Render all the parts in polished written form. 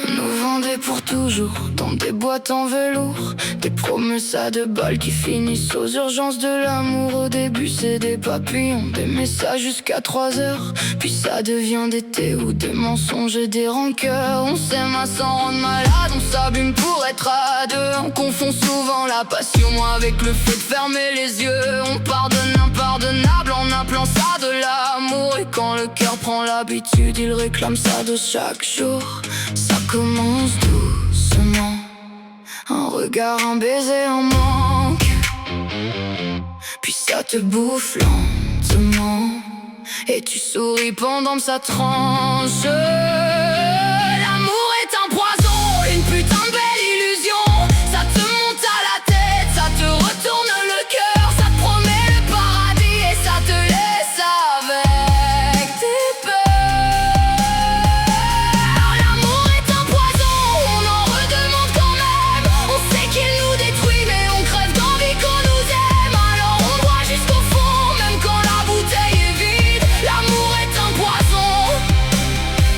Nous vendait pour toujours dans des boîtes en velours, des promesses à 2 balles qui finissent aux urgences de l'amour. Au début c'est des papillons, des messages jusqu'à 3 heures, puis ça devient des thés ou des mensonges et des rancœurs. On s'aime à s'en rendre malade, on s'abîme pour être à deux. On confond souvent la passion avec le fait de fermer les yeux. On pardonne l'impardonnable en appelant ça de l'amour. Et quand le cœur prend l'habitude, il réclame sa dose chaque jour. Ça commence doucement, un regard, un baiser, un manque, puis ça te bouffe lentement et tu souris pendant que ça tranche. L'amour est un poison, une putain de belle illusion. Ça te monte à la tête, ça te retourne le cœur. Ça te promet le paradis et ça te laisse avec tes peurs. L'amour est un poison, on en redemande quand même. On sait qu'il nous détruit mais on crève d'envie qu'on nous aime. Alors on boit jusqu'au fond, même quand la bouteille est vide. L'amour est un poison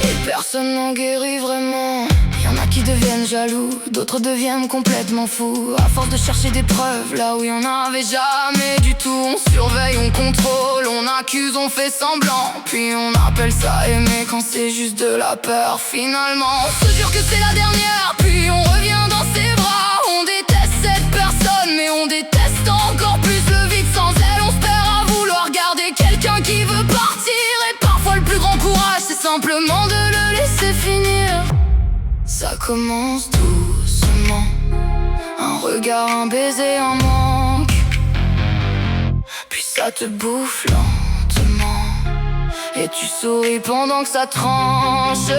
et personne n'en guérit vraiment. Y'en a qui deviennent jaloux, d'autres deviennent complètement fous, à force de chercher des preuves là où y'en avait jamais du tout. On surveille, on contrôle, on accuse, on fait semblant, puis on appelle ça aimer quand c'est juste de la peur. Finalement on se jure que c'est la dernière, puis on revient dans ses bras. On déteste cette personne mais on déteste encore plus le vide sans elle. On se perd à vouloir garder quelqu'un qui veut partir, et parfois le plus grand courage c'est simplement de le laisser finir. Ça commence doucement, un regard, un baiser, un manque, puis ça te bouffe lentement et tu souris pendant que ça tranche.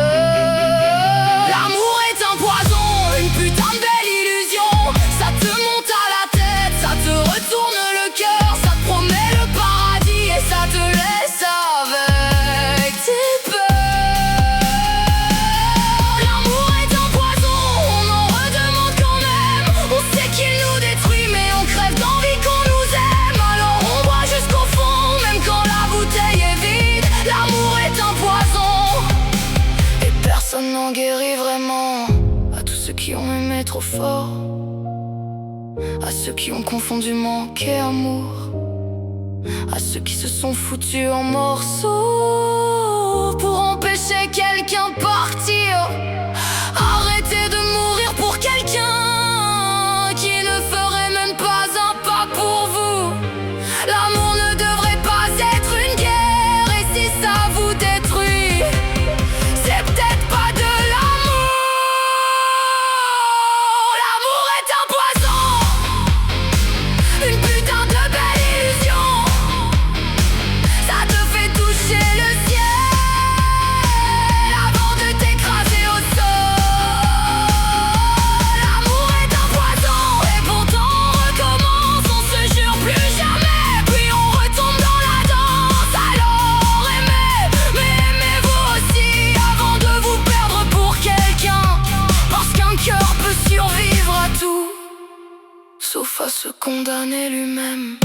L'amour est un poison, une putain de belle illusion. Ça te monte à la tête, ça te retourne le cœur. Ça te promet le paradis et ça te laisse avec tes peurs. Personne n'en guérit vraiment. À tous ceux qui ont aimé trop fort, à ceux qui ont confondu manque et amour, à ceux qui se sont foutus en morceaux pour empêcher quelqu'un de partir. Arrêtez de mourir pour quelqu'un qui ne ferait même pas un pas pour vous. L'amour ne devrait pas être une guerre, et si ça vous détruit, c'est peut-être pas de l'amour. L'amour est un poison, une putain de belle illusion. Ça te fait toucher le ciel avant de t'écraser au sol. L'amour est un poison et pourtant on recommence. On se jure plus jamais, puis on retombe dans la danse. Alors aimez, mais aimez-vous aussi avant de vous perdre pour quelqu'un. Parce qu'un cœur peut survivre à tout, sauf à se condamner lui-même.